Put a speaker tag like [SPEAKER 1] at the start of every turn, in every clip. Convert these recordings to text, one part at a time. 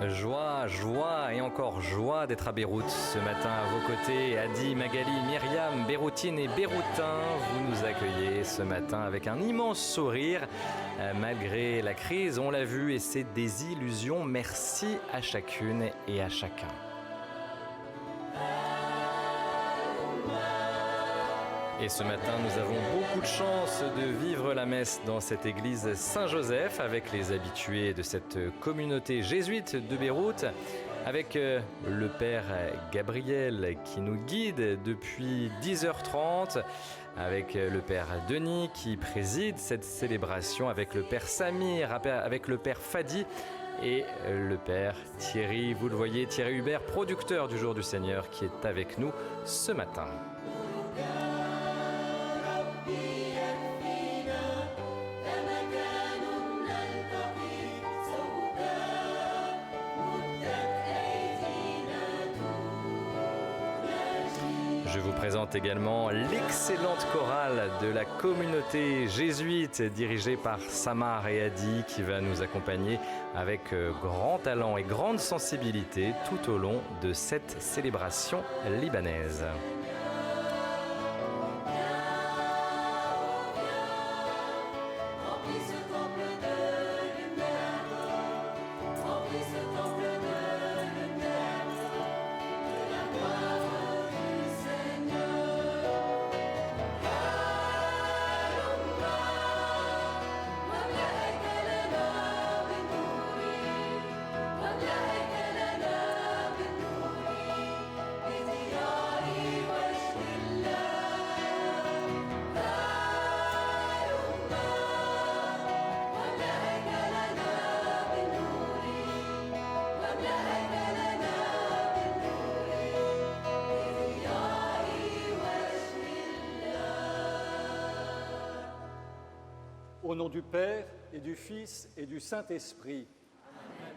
[SPEAKER 1] Joie, joie et encore joie d'être à Beyrouth ce matin à vos côtés. Adi, Magali, Myriam, Beyroutine et Beyroutin, vous nous accueillez ce matin avec un immense sourire. Malgré la crise, on l'a vu, et ses désillusions, merci à chacune et à chacun. Et ce matin, nous avons beaucoup de chance de vivre la messe dans cette église Saint-Joseph avec les habitués de cette communauté jésuite de Beyrouth, avec le Père Gabriel qui nous guide depuis 10h30, avec le Père Denis qui préside cette célébration, avec le Père Samir, avec le Père Fadi et le Père Thierry, vous le voyez, Thierry Hubert, producteur du Jour du Seigneur, qui est avec nous ce matin. Je vous présente également l'excellente chorale de la communauté jésuite dirigée par Samar et Adi qui va nous accompagner avec grand talent et grande sensibilité tout au long de cette célébration libanaise.
[SPEAKER 2] Au nom du Père et du Fils et du Saint-Esprit. Amen.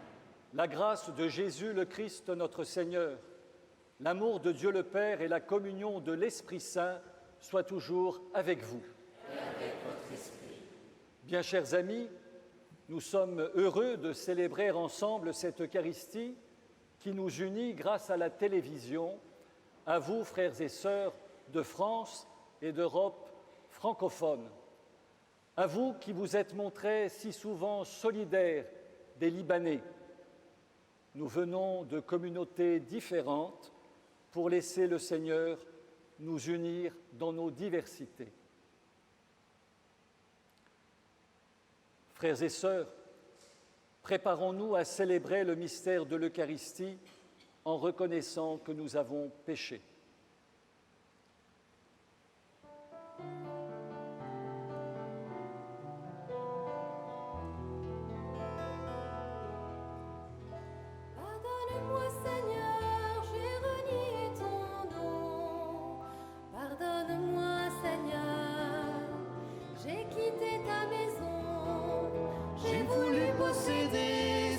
[SPEAKER 2] La grâce de Jésus le Christ notre Seigneur, l'amour de Dieu le Père et la communion de l'Esprit Saint soient toujours avec vous.
[SPEAKER 3] Et avec votre esprit.
[SPEAKER 2] Bien chers amis, nous sommes heureux de célébrer ensemble cette Eucharistie qui nous unit grâce à la télévision, à vous frères et sœurs de France et d'Europe francophone. À vous qui vous êtes montrés si souvent solidaires des Libanais. Nous venons de communautés différentes pour laisser le Seigneur nous unir dans nos diversités. Frères et sœurs, préparons-nous à célébrer le mystère de l'Eucharistie en reconnaissant que nous avons péché.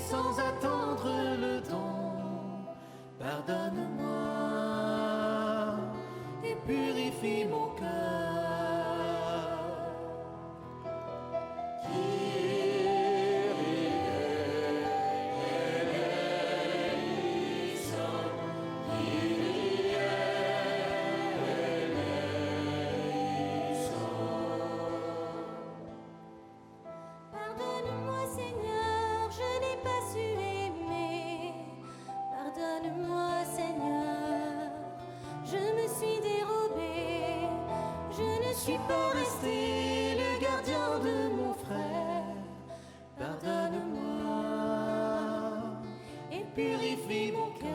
[SPEAKER 4] Sans attendre le don, pardonne-moi et purifie mon cœur. Je suis pas resté le gardien de mon frère. Pardonne-moi et purifie mon cœur.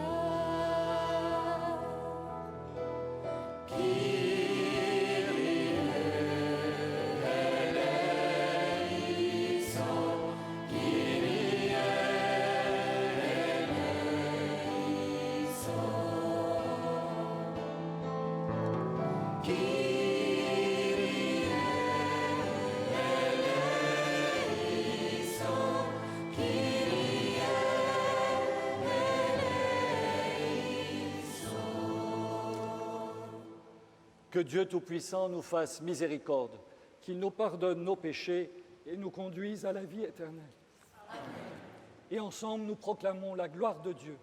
[SPEAKER 2] Que Dieu Tout-Puissant nous fasse miséricorde, qu'il nous pardonne nos péchés et nous conduise à la vie éternelle. Amen. et ensemble nous proclamons la gloire de Dieu.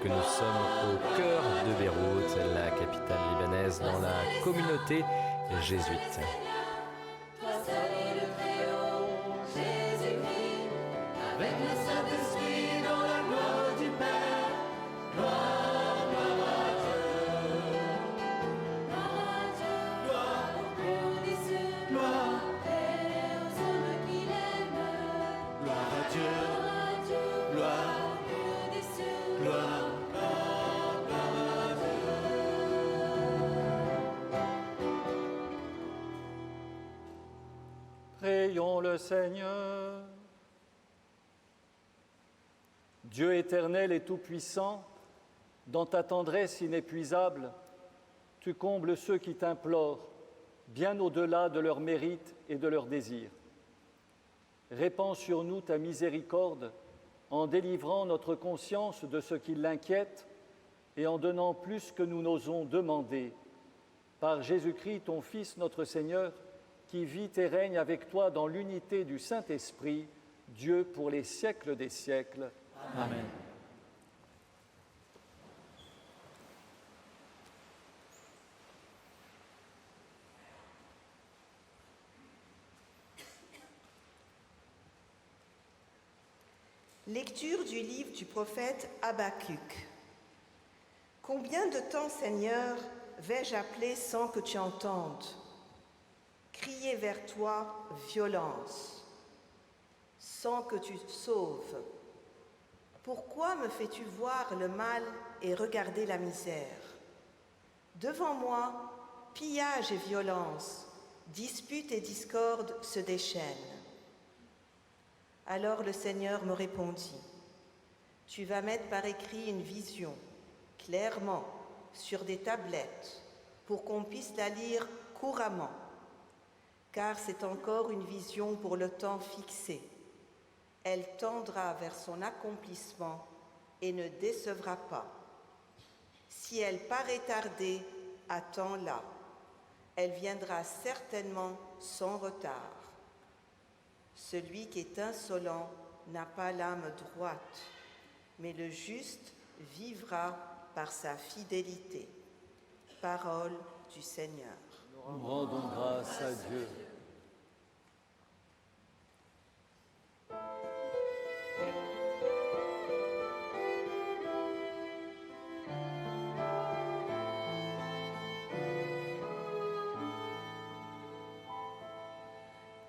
[SPEAKER 1] Que nous sommes au cœur de Beyrouth, la capitale libanaise, dans la communauté jésuite.
[SPEAKER 2] Prions le Seigneur. Dieu éternel et tout-puissant, dans ta tendresse inépuisable, tu combles ceux qui t'implorent, bien au-delà de leurs mérites et de leurs désirs. Répands sur nous ta miséricorde en délivrant notre conscience de ce qui l'inquiète et en donnant plus que nous n'osons demander. Par Jésus-Christ, ton Fils, notre Seigneur, qui vit et règne avec toi dans l'unité du Saint-Esprit, Dieu pour les siècles des siècles. Amen.
[SPEAKER 5] Lecture du livre du prophète Habakkuk. Combien de temps, Seigneur, vais-je appeler sans que tu entendes ? Crier vers toi violence, sans que tu sauves. Pourquoi me fais-tu voir le mal et regarder la misère ? Devant moi, pillage et violence, dispute et discorde se déchaînent. Alors le Seigneur me répondit, « Tu vas mettre par écrit une vision, clairement, sur des tablettes, pour qu'on puisse la lire couramment. Car c'est encore une vision pour le temps fixé. Elle tendra vers son accomplissement et ne décevra pas. Si elle paraît tarder, attends-la. Elle viendra certainement sans retard. Celui qui est insolent n'a pas l'âme droite, mais le juste vivra par sa fidélité. » Parole du Seigneur.
[SPEAKER 2] Nous rendons grâce à Dieu.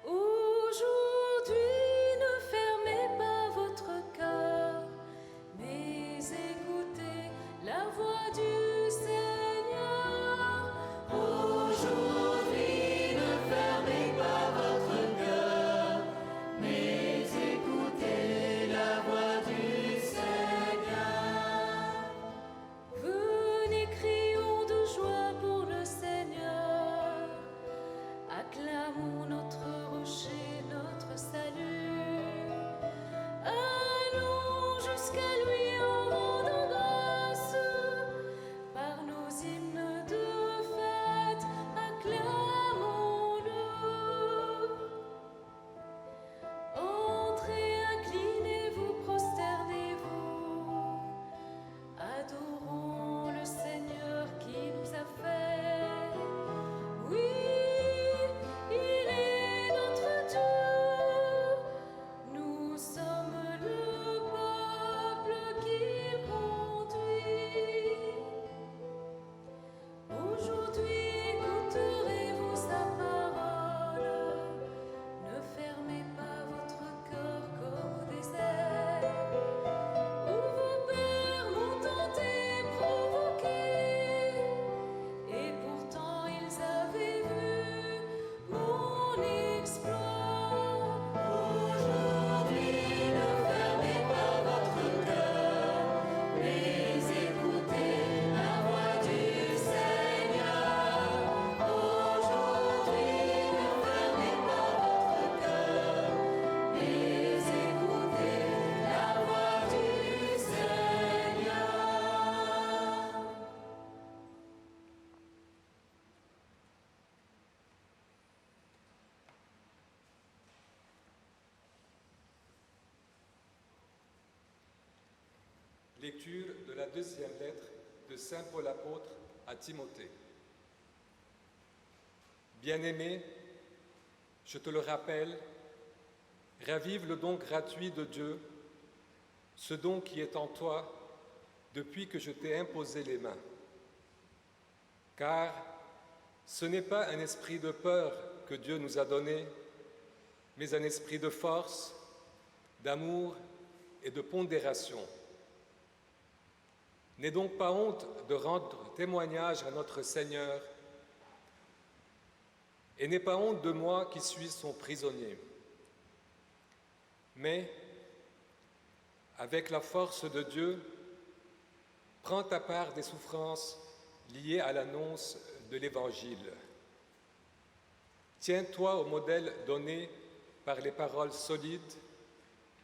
[SPEAKER 4] Aujourd'hui, ne fermez
[SPEAKER 6] Lecture de la deuxième lettre de Saint Paul apôtre à Timothée. Bien-aimé, je te le rappelle, ravive le don gratuit de Dieu, ce don qui est en toi depuis que je t'ai imposé les mains. Car ce n'est pas un esprit de peur que Dieu nous a donné, mais un esprit de force, d'amour et de pondération. N'aie donc pas honte de rendre témoignage à notre Seigneur et n'aie pas honte de moi qui suis son prisonnier. Mais, avec la force de Dieu, prends ta part des souffrances liées à l'annonce de l'Évangile. Tiens-toi au modèle donné par les paroles solides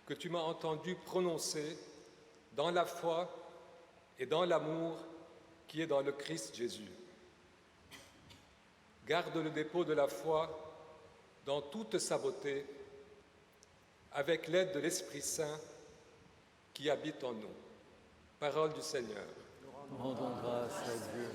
[SPEAKER 6] que tu m'as entendu prononcer dans la foi et dans l'amour qui est dans le Christ Jésus. Garde le dépôt de la foi dans toute sa beauté, avec l'aide de l'Esprit Saint qui habite en nous. Parole du Seigneur.
[SPEAKER 2] Rendons grâce à Dieu.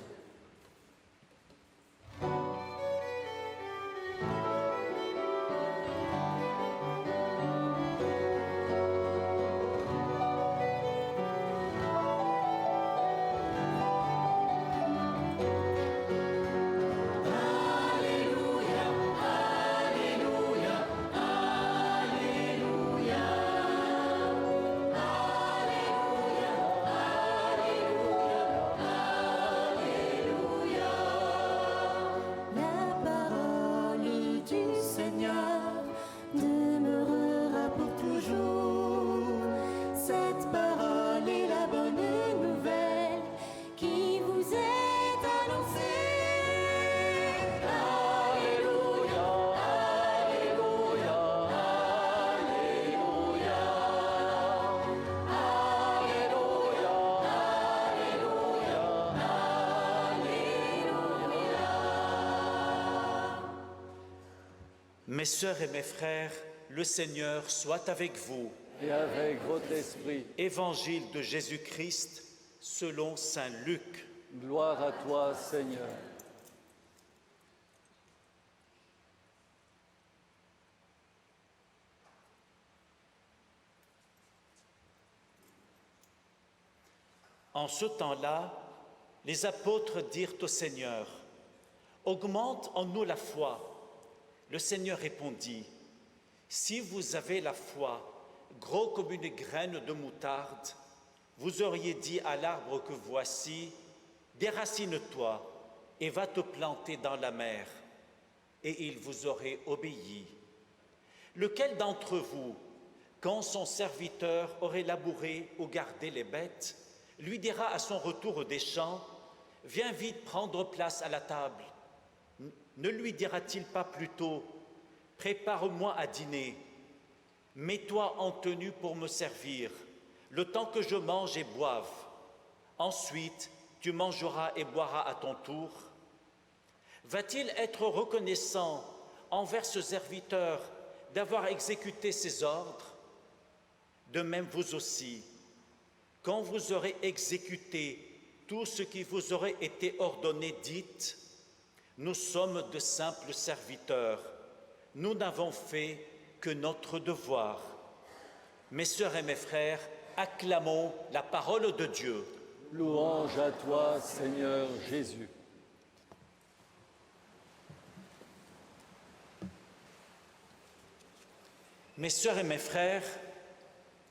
[SPEAKER 7] Mes sœurs et mes frères, le Seigneur soit avec vous.
[SPEAKER 2] Et avec votre esprit.
[SPEAKER 7] Évangile de Jésus-Christ selon saint Luc.
[SPEAKER 2] Gloire à toi, Seigneur.
[SPEAKER 7] En ce temps-là, les apôtres dirent au Seigneur, « Augmente en nous la foi. » Le Seigneur répondit, « Si vous avez la foi, gros comme une graine de moutarde, vous auriez dit à l'arbre que voici, « Déracine-toi et va te planter dans la mer, et il vous aurait obéi. Lequel d'entre vous, quand son serviteur aurait labouré ou gardé les bêtes, lui dira à son retour des champs, « Viens vite prendre place à la table ». Ne lui dira-t-il pas plutôt, « Prépare-moi à dîner, mets-toi en tenue pour me servir, le temps que je mange et boive. Ensuite, tu mangeras et boiras à ton tour. » Va-t-il être reconnaissant envers ce serviteur d'avoir exécuté ses ordres? De même vous aussi, quand vous aurez exécuté tout ce qui vous aurait été ordonné, dites, « Nous sommes de simples serviteurs, nous n'avons fait que notre devoir. » Mes sœurs et mes frères, acclamons la parole de Dieu.
[SPEAKER 2] Louange à toi, Seigneur Jésus.
[SPEAKER 7] Mes sœurs et mes frères,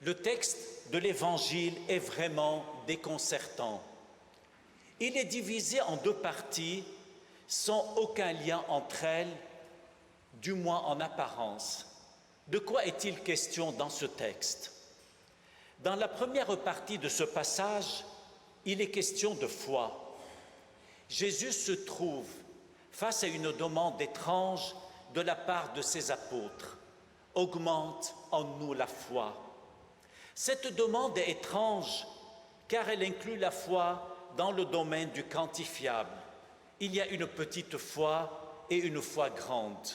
[SPEAKER 7] le texte de l'Évangile est vraiment déconcertant. Il est divisé en deux parties, sans aucun lien entre elles, du moins en apparence. De quoi est-il question dans ce texte? Dans la première partie de ce passage, il est question de foi. Jésus se trouve face à une demande étrange de la part de ses apôtres. « Augmente en nous la foi ». Cette demande est étrange car elle inclut la foi dans le domaine du quantifiable. Il y a une petite foi et une foi grande.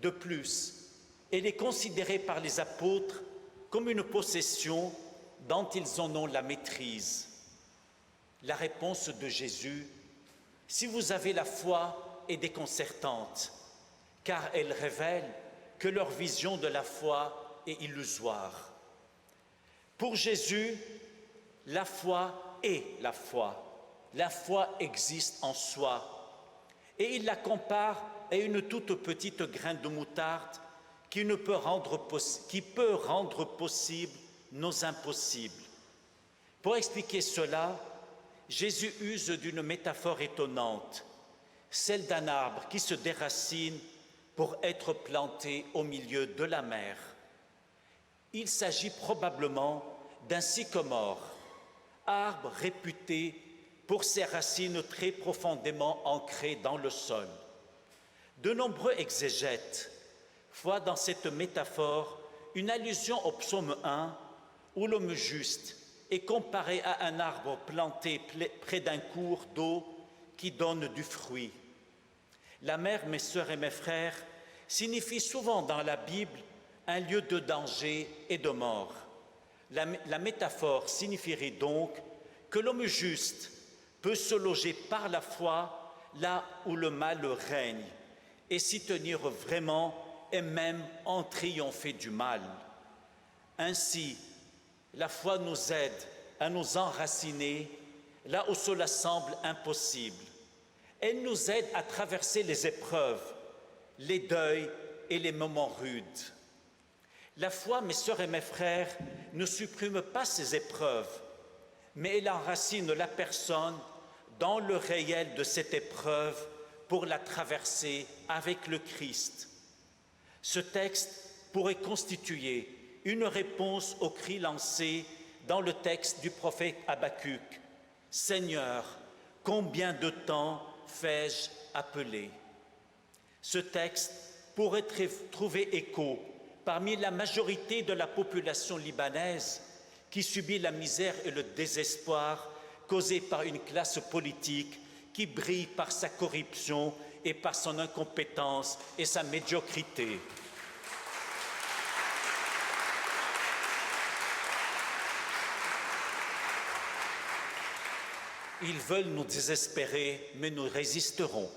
[SPEAKER 7] De plus, elle est considérée par les apôtres comme une possession dont ils en ont la maîtrise. La réponse de Jésus, si vous avez la foi, est déconcertante, car elle révèle que leur vision de la foi est illusoire. Pour Jésus, la foi est la foi. La foi existe en soi. Et il la compare à une toute petite graine de moutarde qui peut rendre possible nos impossibles. Pour expliquer cela, Jésus use d'une métaphore étonnante, celle d'un arbre qui se déracine pour être planté au milieu de la mer. Il s'agit probablement d'un sycomore, arbre réputé pour ses racines très profondément ancrées dans le sol. De nombreux exégètes voient dans cette métaphore une allusion au psaume 1 où l'homme juste est comparé à un arbre planté près d'un cours d'eau qui donne du fruit. La mer, mes sœurs et mes frères, signifie souvent dans la Bible un lieu de danger et de mort. La métaphore signifierait donc que l'homme juste peut se loger par la foi là où le mal règne et s'y tenir vraiment et même en triompher du mal. Ainsi, la foi nous aide à nous enraciner là où cela semble impossible. Elle nous aide à traverser les épreuves, les deuils et les moments rudes. La foi, mes sœurs et mes frères, ne supprime pas ces épreuves, mais elle enracine la personne dans le réel de cette épreuve pour la traverser avec le Christ. Ce texte pourrait constituer une réponse au cri lancé dans le texte du prophète Habacuc. « Seigneur, combien de temps fais-je appeler ?» Ce texte pourrait trouver écho parmi la majorité de la population libanaise qui subit la misère et le désespoir causés par une classe politique qui brille par sa corruption et par son incompétence et sa médiocrité. Ils veulent nous désespérer, mais nous résisterons.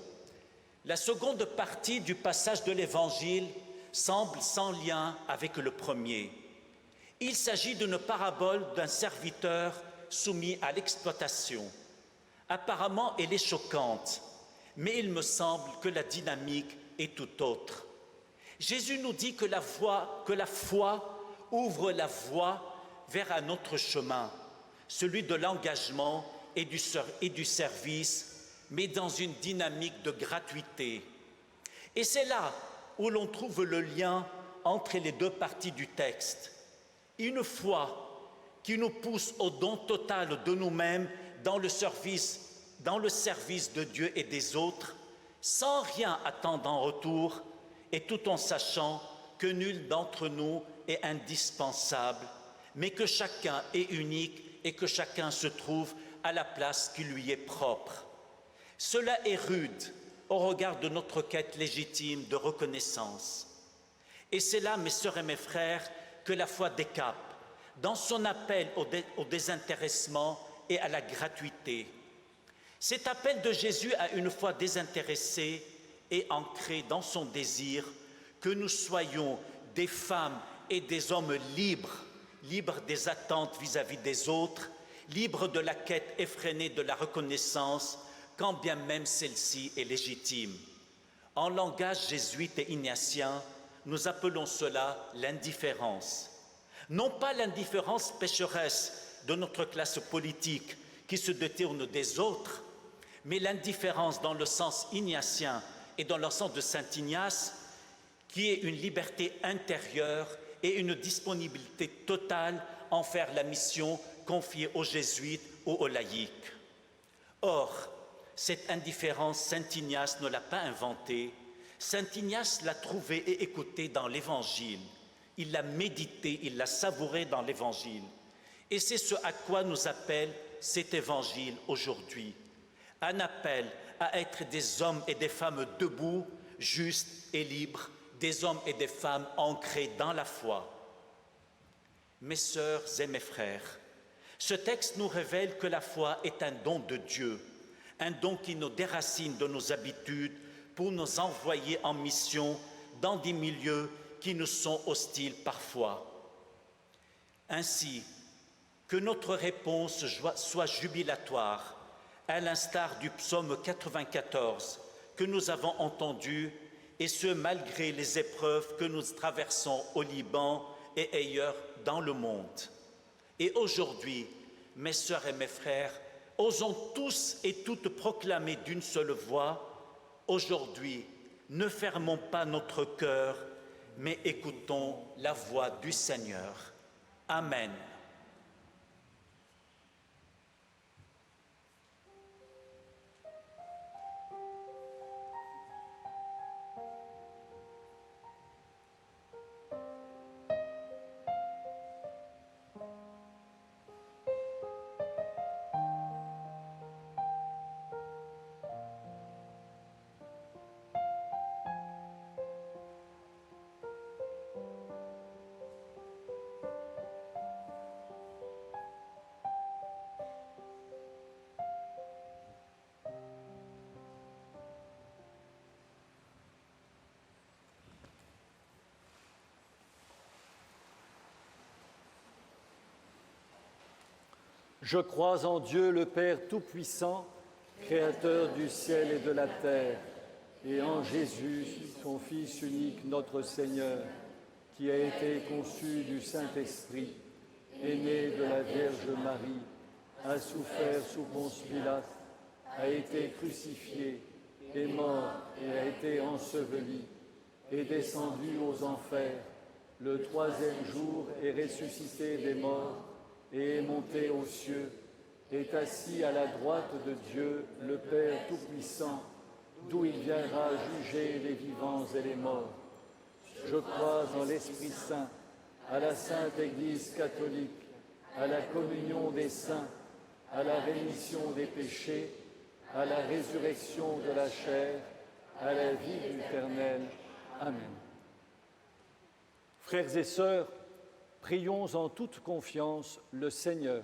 [SPEAKER 7] La seconde partie du passage de l'Évangile semble sans lien avec le premier. Il s'agit d'une parabole d'un serviteur soumis à l'exploitation. Apparemment, elle est choquante, mais il me semble que la dynamique est tout autre. Jésus nous dit que la foi ouvre la voie vers un autre chemin, celui de l'engagement et du service, mais dans une dynamique de gratuité. Et c'est là où l'on trouve le lien entre les deux parties du texte. Une foi qui nous pousse au don total de nous-mêmes dans le service de Dieu et des autres, sans rien attendre en retour et tout en sachant que nul d'entre nous est indispensable, mais que chacun est unique et que chacun se trouve à la place qui lui est propre. Cela est rude au regard de notre quête légitime de reconnaissance. Et c'est là, mes sœurs et mes frères, que la foi décape, dans son appel au désintéressement et à la gratuité. Cet appel de Jésus à une foi désintéressée est ancré dans son désir que nous soyons des femmes et des hommes libres des attentes vis-à-vis des autres, libres de la quête effrénée de la reconnaissance, quand bien même celle-ci est légitime. En langage jésuite et ignatien, nous appelons cela l'indifférence. Non pas l'indifférence pécheresse de notre classe politique qui se détourne des autres, mais l'indifférence dans le sens ignatien et dans le sens de saint Ignace, qui est une liberté intérieure et une disponibilité totale envers la mission confiée aux jésuites ou aux laïcs. Or, cette indifférence, saint Ignace ne l'a pas inventée. Saint Ignace l'a trouvée et écoutée dans l'Évangile. Il l'a méditée, il l'a savourée dans l'Évangile. Et c'est ce à quoi nous appelle cet Évangile aujourd'hui. Un appel à être des hommes et des femmes debout, justes et libres, des hommes et des femmes ancrés dans la foi. Mes sœurs et mes frères, ce texte nous révèle que la foi est un don de Dieu, un don qui nous déracine de nos habitudes pour nous envoyer en mission dans des milieux qui nous sont hostiles parfois. Ainsi, que notre réponse soit jubilatoire, à l'instar du psaume 94 que nous avons entendu, et ce malgré les épreuves que nous traversons au Liban et ailleurs dans le monde. Et aujourd'hui, mes sœurs et mes frères, osons tous et toutes proclamer d'une seule voix, aujourd'hui, ne fermons pas notre cœur, mais écoutons la voix du Seigneur. Amen.
[SPEAKER 2] Je crois en Dieu le Père Tout-Puissant, Créateur du ciel et de la terre, et en Jésus, son Fils unique, notre Seigneur, qui a été conçu du Saint-Esprit, est né de la Vierge Marie, a souffert sous Ponce Pilate, a été crucifié, est mort et a été enseveli, est descendu aux enfers, le troisième jour est ressuscité des morts, et est monté aux cieux, est assis à la droite de Dieu, le Père Tout-Puissant, d'où il viendra juger les vivants et les morts. Je crois en l'Esprit Saint, à la Sainte Église catholique, à la communion des saints, à la rémission des péchés, à la résurrection de la chair, à la vie éternelle. Amen. Frères et sœurs, prions en toute confiance le Seigneur.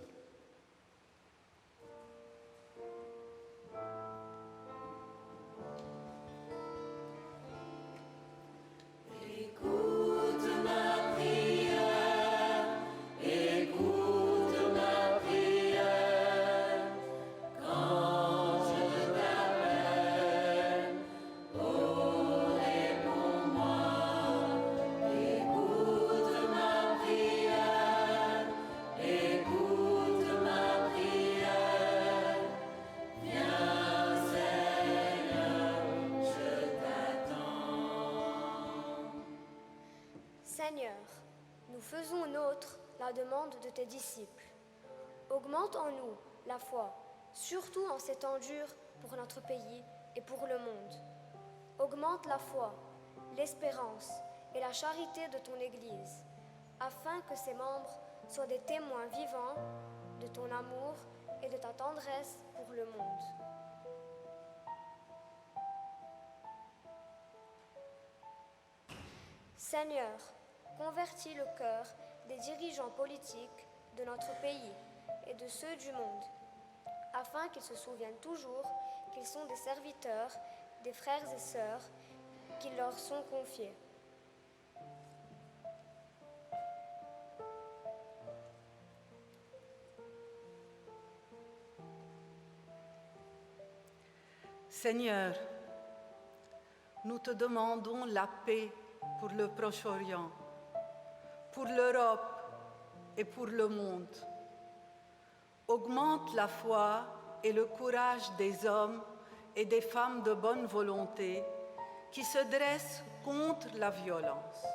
[SPEAKER 8] Seigneur, nous faisons nôtre la demande de tes disciples. Augmente en nous la foi, surtout en ces temps durs pour notre pays et pour le monde. Augmente la foi, l'espérance et la charité de ton Église, afin que ses membres soient des témoins vivants de ton amour et de ta tendresse pour le monde. Seigneur, convertis le cœur des dirigeants politiques de notre pays et de ceux du monde, afin qu'ils se souviennent toujours qu'ils sont des serviteurs, des frères et sœurs qui leur sont confiés.
[SPEAKER 9] Seigneur, nous te demandons la paix pour le Proche-Orient, pour l'Europe et pour le monde. Augmente la foi et le courage des hommes et des femmes de bonne volonté qui se dressent contre la violence.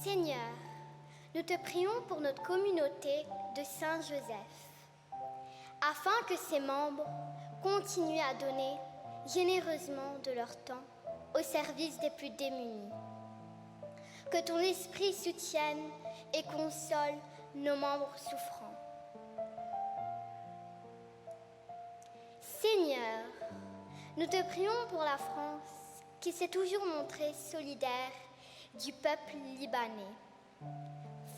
[SPEAKER 10] Seigneur, nous te prions pour notre communauté de Saint-Joseph, afin que ses membres continuent à donner généreusement de leur temps au service des plus démunis. Que ton esprit soutienne et console nos membres souffrants. Seigneur, nous te prions pour la France qui s'est toujours montrée solidaire du peuple libanais.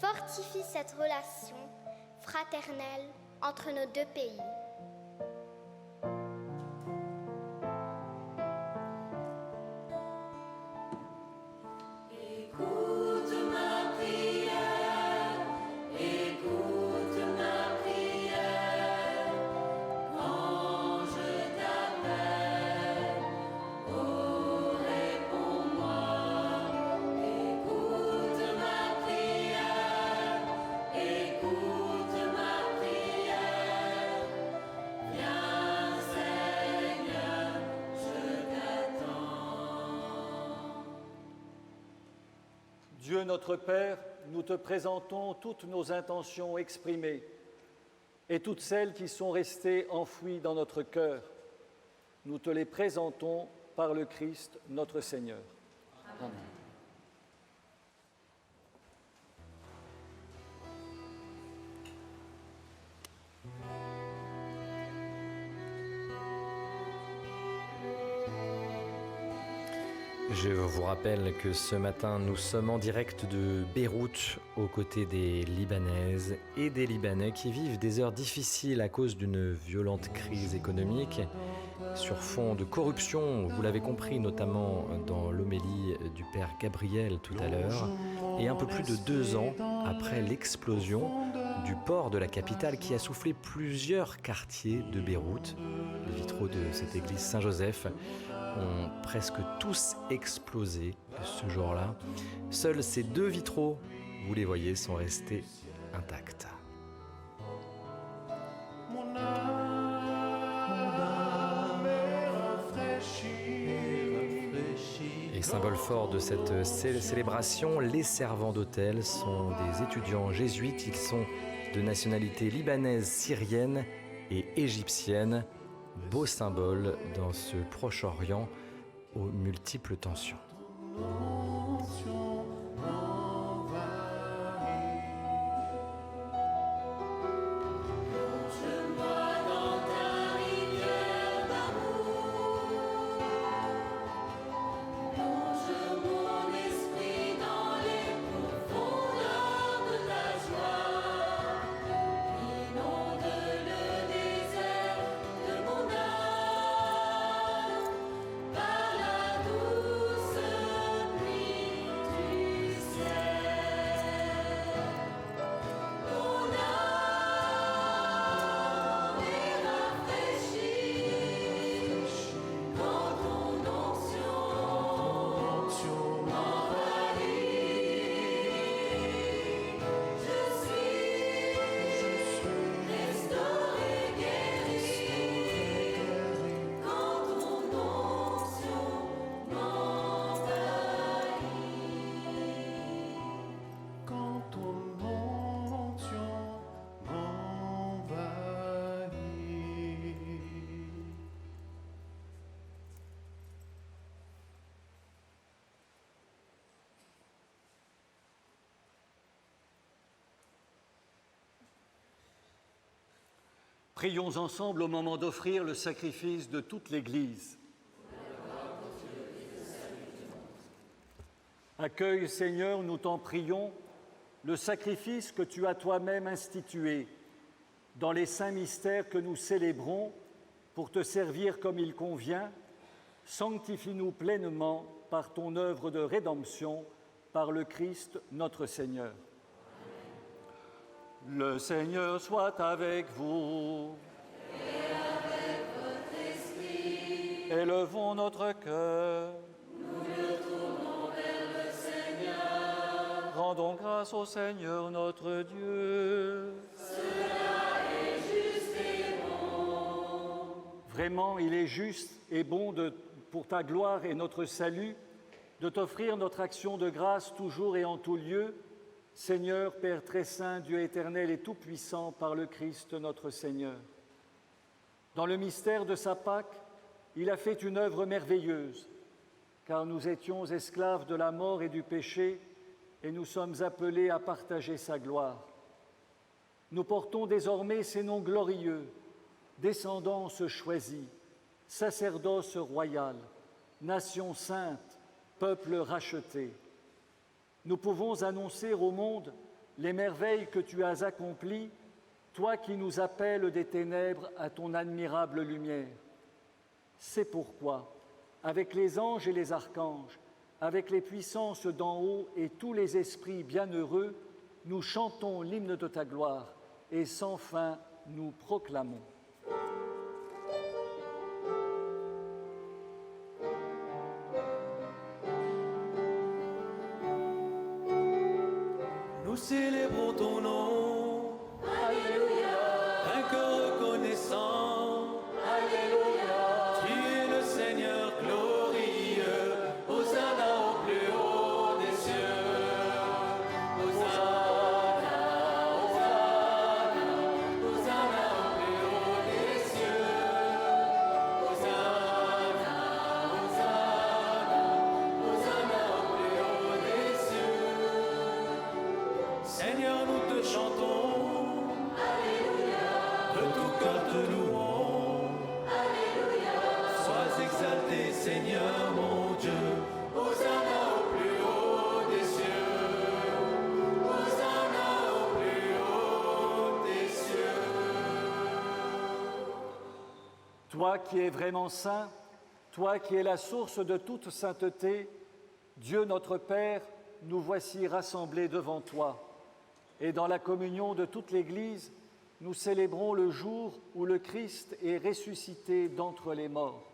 [SPEAKER 10] Fortifie cette relation fraternelle entre nos deux pays.
[SPEAKER 2] Dieu notre Père, nous te présentons toutes nos intentions exprimées et toutes celles qui sont restées enfouies dans notre cœur. Nous te les présentons par le Christ notre Seigneur. Amen.
[SPEAKER 1] Je vous rappelle que ce matin, nous sommes en direct de Beyrouth, aux côtés des Libanaises et des Libanais qui vivent des heures difficiles à cause d'une violente crise économique sur fond de corruption, vous l'avez compris notamment dans l'homélie du Père Gabriel tout à l'heure, et un peu plus de 2 ans après l'explosion du port de la capitale qui a soufflé plusieurs quartiers de Beyrouth. Les vitraux de cette église Saint-Joseph ont presque tous explosé ce jour-là. Seuls ces 2 vitraux, vous les voyez, sont restés intacts. Et symbole fort de cette célébration, les servants d'autel sont des étudiants jésuites qui sont de nationalité libanaise, syrienne et égyptienne. Beau symbole dans ce Proche-Orient aux multiples tensions.
[SPEAKER 2] Prions ensemble au moment d'offrir le sacrifice de toute l'Église. Accueille, Seigneur, nous t'en prions, le sacrifice que tu as toi-même institué dans les saints mystères que nous célébrons pour te servir comme il convient. Sanctifie-nous pleinement par ton œuvre de rédemption, par le Christ notre Seigneur. Le Seigneur soit avec vous.
[SPEAKER 4] Et avec votre esprit.
[SPEAKER 2] Élevons notre cœur.
[SPEAKER 4] Nous le tournons vers le Seigneur.
[SPEAKER 2] Rendons grâce au Seigneur notre Dieu.
[SPEAKER 4] Cela est juste et bon.
[SPEAKER 2] Vraiment, il est juste et bon pour ta gloire et notre salut de t'offrir notre action de grâce toujours et en tout lieu, Seigneur, Père très saint, Dieu éternel et tout-puissant, par le Christ notre Seigneur. Dans le mystère de sa Pâque, il a fait une œuvre merveilleuse, car nous étions esclaves de la mort et du péché, et nous sommes appelés à partager sa gloire. Nous portons désormais ces noms glorieux, descendance choisie, sacerdoce royal, nation sainte, peuple racheté. Nous pouvons annoncer au monde les merveilles que tu as accomplies, toi qui nous appelles des ténèbres à ton admirable lumière. C'est pourquoi, avec les anges et les archanges, avec les puissances d'en haut et tous les esprits bienheureux, nous chantons l'hymne de ta gloire et sans fin nous proclamons.
[SPEAKER 11] Nous célébrons ton nom. Alléluia. Un cœur reconnaissant. Alléluia. Tu es le Seigneur glorieux. Hosanna au plus haut des cieux. Hosanna, Hosanna, Hosanna au plus haut des cieux. Hosanna, Hosanna, Hosanna au plus haut des cieux. Seigneur, nous te chantons. Alléluia. De tout cœur te louons. Alléluia. Sois exalté, Seigneur mon Dieu. Hosanna au plus haut des cieux. Hosanna au plus haut des cieux.
[SPEAKER 2] Toi qui es vraiment saint, toi qui es la source de toute sainteté, Dieu notre Père, nous voici rassemblés devant toi. Et dans la communion de toute l'Église, nous célébrons le jour où le Christ est ressuscité d'entre les morts.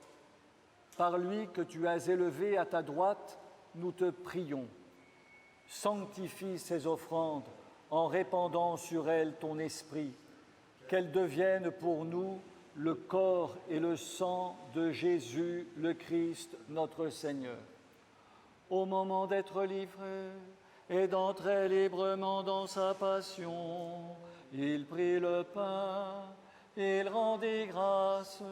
[SPEAKER 2] Par lui que tu as élevé à ta droite, nous te prions. Sanctifie ces offrandes en répandant sur elles ton esprit, qu'elles deviennent pour nous le corps et le sang de Jésus, le Christ, notre Seigneur. Au moment d'être livré et d'entrer librement dans sa passion, il prit le pain, il rendit grâce,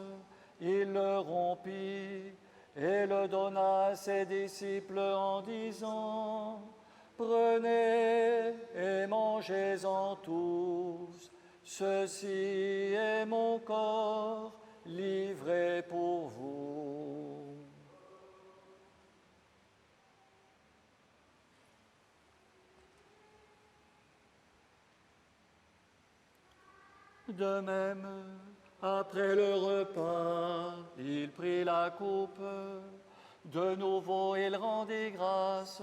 [SPEAKER 2] il le rompit et le donna à ses disciples en disant : « Prenez et mangez-en tous, ceci est mon corps livré pour vous. » De même, après le repas, il prit la coupe. De nouveau, il rendit grâce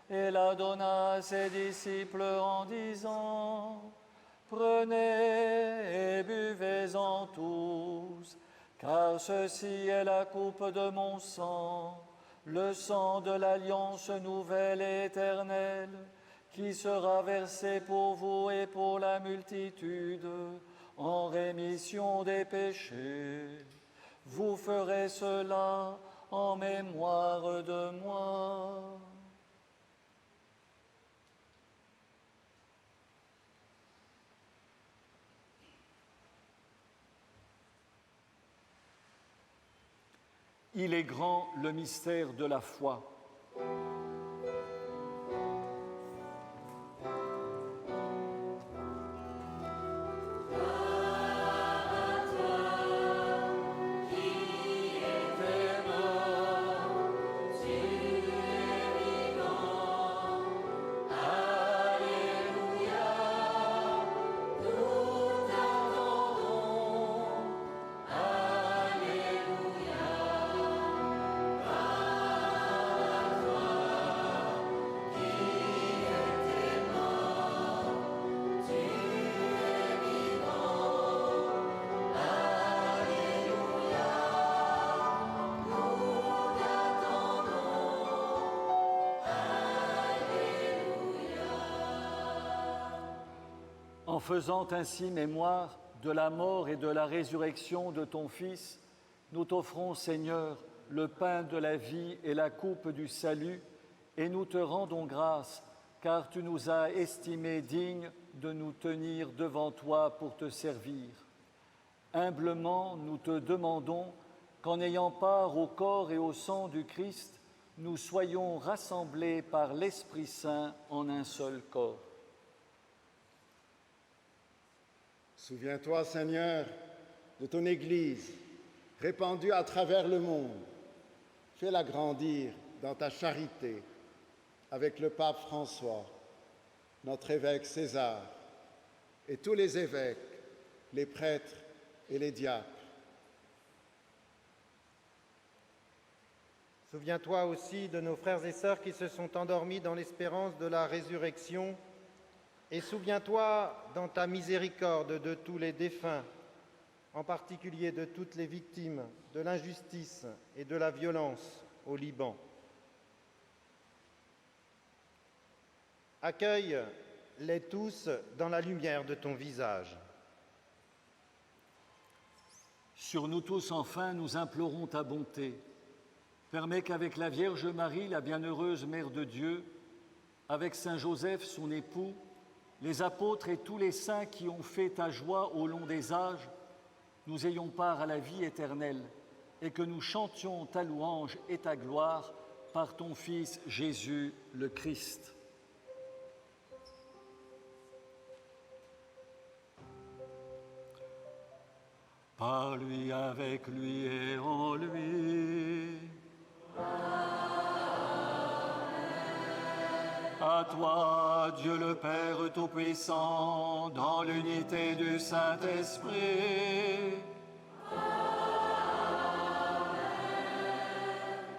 [SPEAKER 2] et la donna à ses disciples en disant : « Prenez et buvez-en tous, car ceci est la coupe de mon sang, le sang de l'alliance nouvelle et éternelle, qui sera versé pour vous et pour la multitude, en rémission des péchés. Vous ferez cela en mémoire de moi. » Il est grand le mystère de la foi. En faisant ainsi mémoire de la mort et de la résurrection de ton Fils, nous t'offrons, Seigneur, le pain de la vie et la coupe du salut, et nous te rendons grâce, car tu nous as estimés dignes de nous tenir devant toi pour te servir. Humblement, nous te demandons qu'en ayant part au corps et au sang du Christ, nous soyons rassemblés par l'Esprit Saint en un seul corps.
[SPEAKER 12] Souviens-toi, Seigneur, de ton Église répandue à travers le monde, fais-la grandir dans ta charité avec le pape François, notre évêque César et tous les évêques, les prêtres et les diacres.
[SPEAKER 13] Souviens-toi aussi de nos frères et sœurs qui se sont endormis dans l'espérance de la résurrection, et souviens-toi dans ta miséricorde de tous les défunts, en particulier de toutes les victimes de l'injustice et de la violence au Liban. Accueille-les tous dans la lumière de ton visage.
[SPEAKER 2] Sur nous tous, enfin, nous implorons ta bonté. Permets qu'avec la Vierge Marie, la bienheureuse Mère de Dieu, avec Saint Joseph, son époux, les apôtres et tous les saints qui ont fait ta joie au long des âges, nous ayons part à la vie éternelle et que nous chantions ta louange et ta gloire par ton Fils Jésus le Christ. Par lui, avec lui et en lui. À toi, Dieu le Père Tout-Puissant, dans l'unité du Saint-Esprit.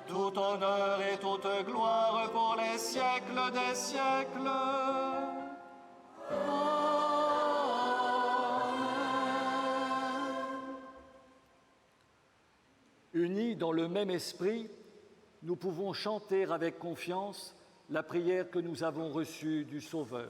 [SPEAKER 2] Tout honneur et toute gloire pour les siècles des siècles. Unis dans le même esprit, nous pouvons chanter avec confiance la prière que nous avons reçue du Sauveur.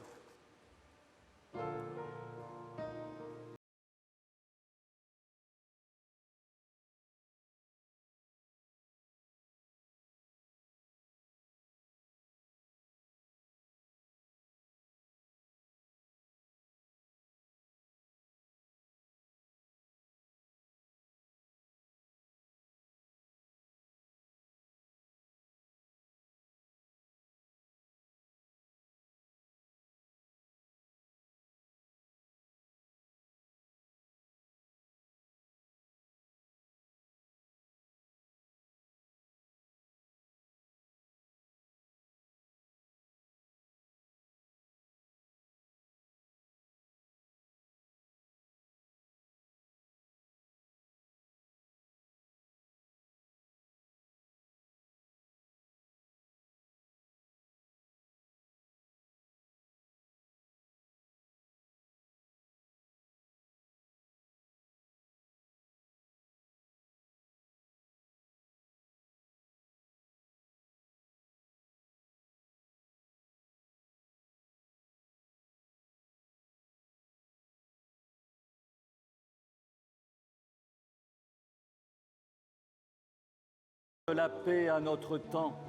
[SPEAKER 2] La paix à notre temps,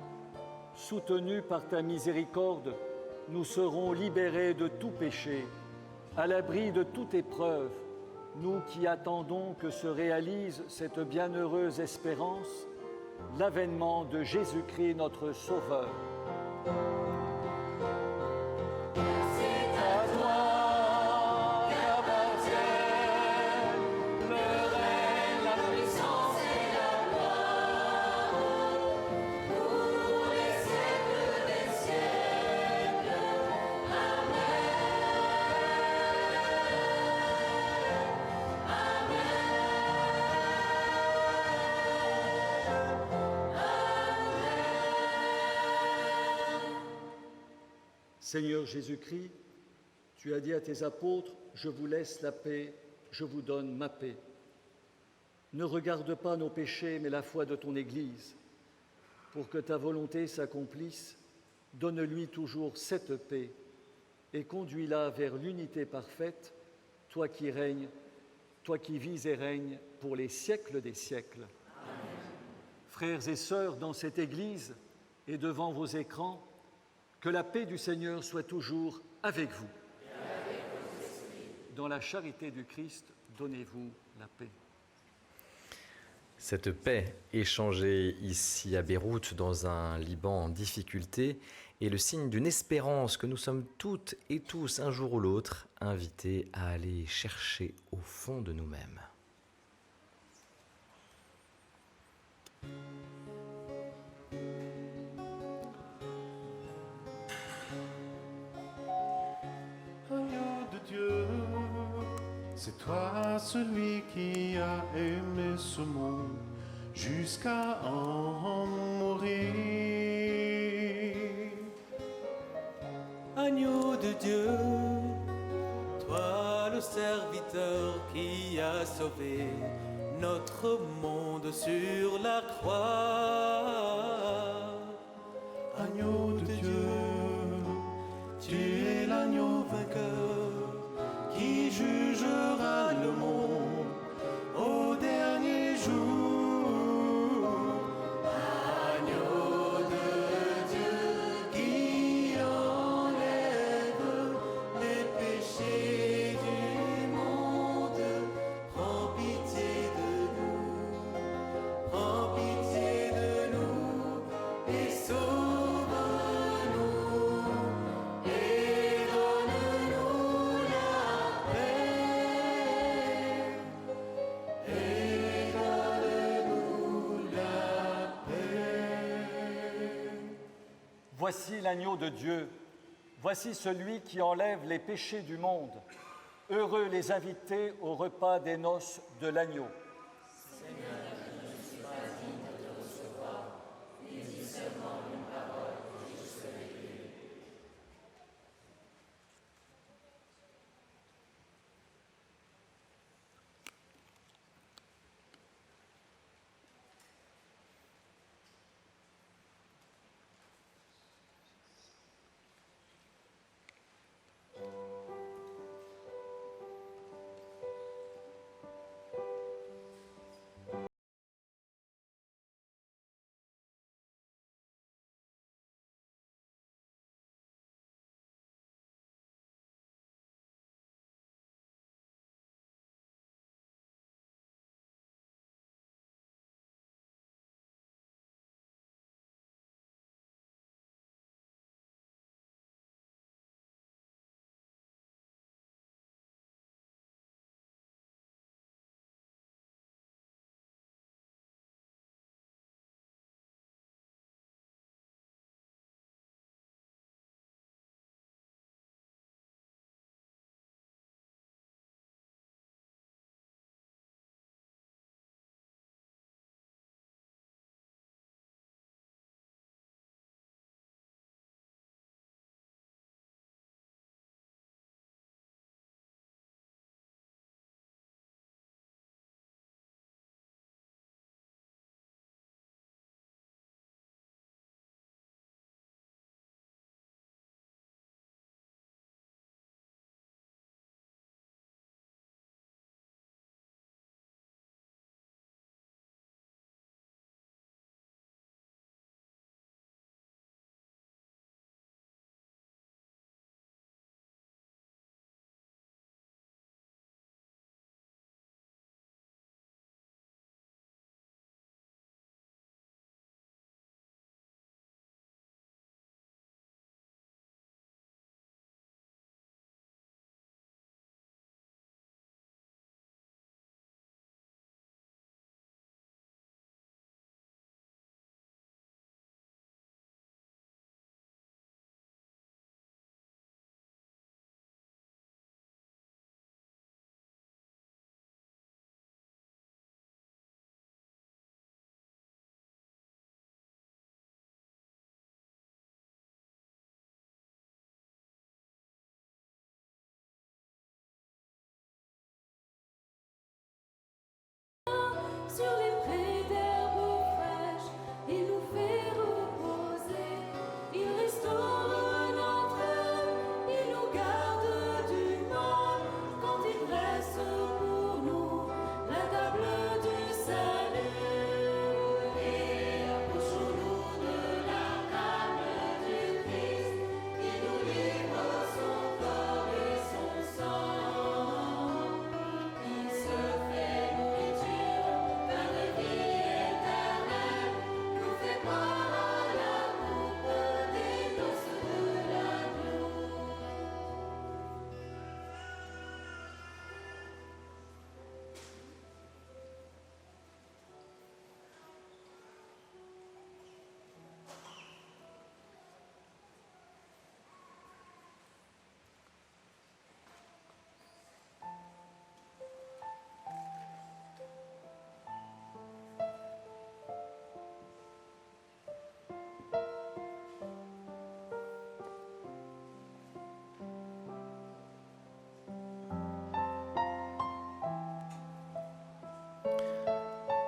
[SPEAKER 2] soutenus par ta miséricorde, nous serons libérés de tout péché, à l'abri de toute épreuve, nous qui attendons que se réalise cette bienheureuse espérance, l'avènement de Jésus-Christ notre Sauveur. Seigneur Jésus-Christ, tu as dit à tes apôtres, « Je vous laisse la paix, je vous donne ma paix ». Ne regarde pas nos péchés, mais la foi de ton Église. Pour que ta volonté s'accomplisse, donne-lui toujours cette paix et conduis-la vers l'unité parfaite, toi qui règnes, toi qui vis et règnes pour les siècles des siècles. Amen. Frères et sœurs, dans cette Église et devant vos écrans, que la paix du Seigneur soit toujours avec vous. Et avec votre esprit. Dans la charité du Christ, donnez-vous la paix.
[SPEAKER 1] Cette paix échangée ici à Beyrouth, dans un Liban en difficulté, est le signe d'une espérance que nous sommes toutes et tous, un jour ou l'autre, invités à aller chercher au fond de nous-mêmes.
[SPEAKER 11] Agneau de Dieu, c'est toi celui qui a aimé ce monde jusqu'à en mourir.
[SPEAKER 14] Agneau de Dieu, toi le serviteur qui a sauvé notre monde sur la croix.
[SPEAKER 11] Agneau de Dieu, tu es l'agneau vainqueur qui jugera le monde au dernier jour. Agneau de Dieu qui enlève les péchés du monde, prends pitié de nous, prends pitié de nous et sauve-nous et donne-nous la paix. Et donne-nous la paix.
[SPEAKER 2] Voici l'agneau de Dieu, voici celui qui enlève les péchés du monde. Heureux les invités au repas des noces de l'agneau.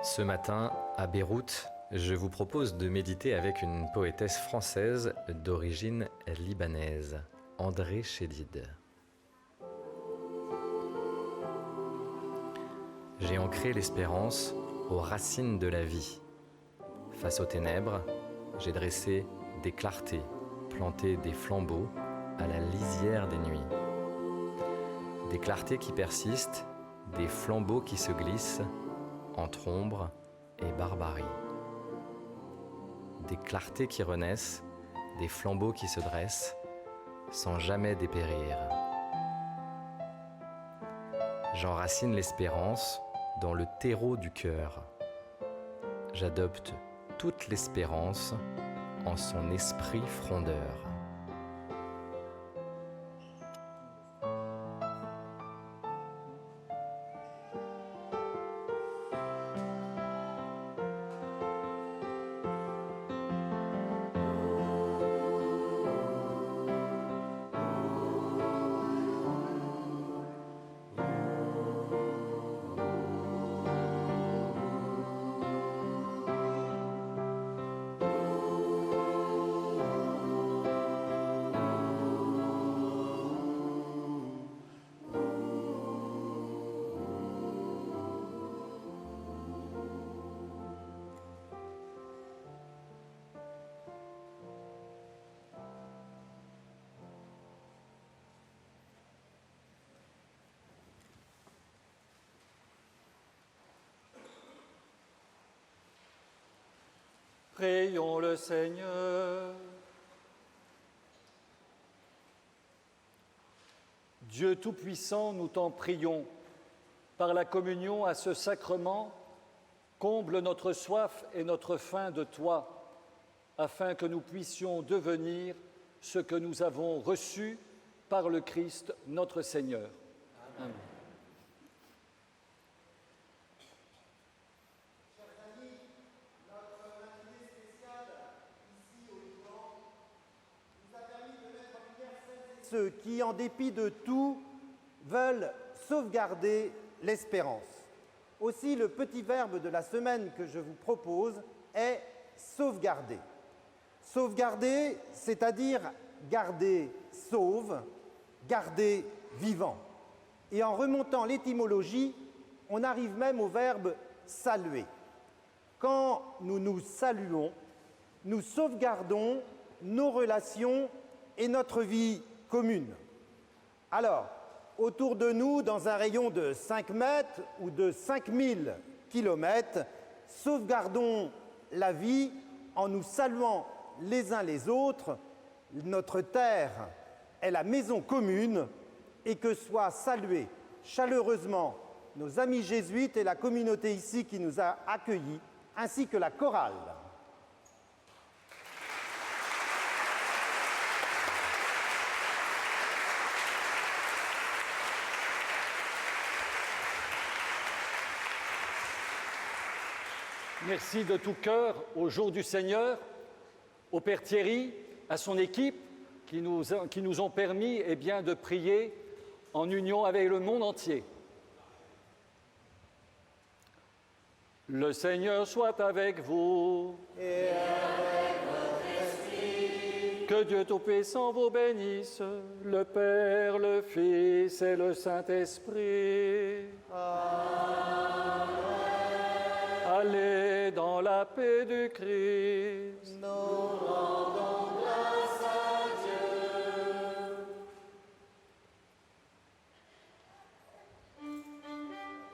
[SPEAKER 1] Ce matin, à Beyrouth, je vous propose de méditer avec une poétesse française d'origine libanaise, André Chédid. J'ai ancré l'espérance aux racines de la vie. Face aux ténèbres, j'ai dressé des clartés, planté des flambeaux à la lisière des nuits. Des clartés qui persistent, des flambeaux qui se glissent entre ombre et barbarie. Des clartés qui renaissent, des flambeaux qui se dressent, sans jamais dépérir. J'enracine l'espérance dans le terreau du cœur. J'adopte toute l'espérance en son esprit frondeur.
[SPEAKER 2] Prions le Seigneur. Dieu Tout-Puissant, nous t'en prions, par la communion à ce sacrement, comble notre soif et notre faim de toi, afin que nous puissions devenir ce que nous avons reçu par le Christ notre Seigneur. Amen.
[SPEAKER 13] Ceux qui, en dépit de tout, veulent sauvegarder l'espérance. Aussi, le petit verbe de la semaine que je vous propose est sauvegarder. Sauvegarder, c'est-à-dire garder sauve, garder vivant. Et en remontant l'étymologie, on arrive même au verbe saluer. Quand nous nous saluons, nous sauvegardons nos relations et notre vie commune. Alors, autour de nous, dans un rayon de 5 mètres ou de 5000 kilomètres, sauvegardons la vie en nous saluant les uns les autres. Notre terre est la maison commune et que soient salués chaleureusement nos amis jésuites et la communauté ici qui nous a accueillis, ainsi que la chorale.
[SPEAKER 2] Merci de tout cœur au Jour du Seigneur, au Père Thierry, à son équipe qui nous ont permis de prier en union avec le monde entier. Le Seigneur soit avec vous.
[SPEAKER 4] Et avec votre esprit.
[SPEAKER 2] Que Dieu Tout-Puissant vous bénisse, le Père, le Fils et le Saint-Esprit.
[SPEAKER 4] Amen.
[SPEAKER 2] Allez dans la paix du Christ.
[SPEAKER 4] Nous rendons grâce à Dieu.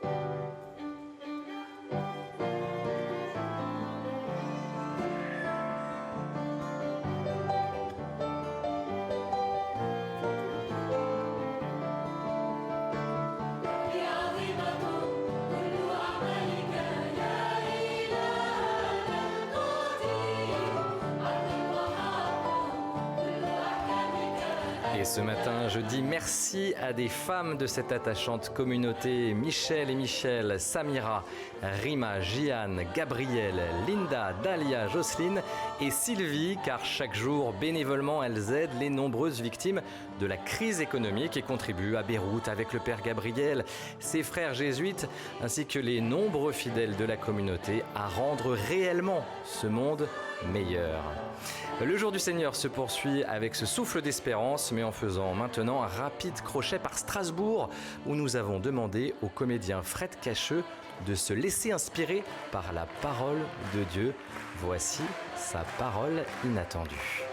[SPEAKER 11] Amen.
[SPEAKER 1] ce matin, je dis merci à des femmes de cette attachante communauté, Michel et Michel, Samira, Rima, Jeanne, Gabrielle, Linda, Dalia, Jocelyne et Sylvie, car chaque jour, bénévolement, elles aident les nombreuses victimes de la crise économique et contribuent à Beyrouth avec le Père Gabriel, ses frères jésuites, ainsi que les nombreux fidèles de la communauté à rendre réellement ce monde meilleur. Le jour du Seigneur se poursuit avec ce souffle d'espérance, mais en faisant maintenant un rapide crochet par Strasbourg, où nous avons demandé au comédien Fred Cacheux de se laisser inspirer par la parole de Dieu. Voici sa parole inattendue.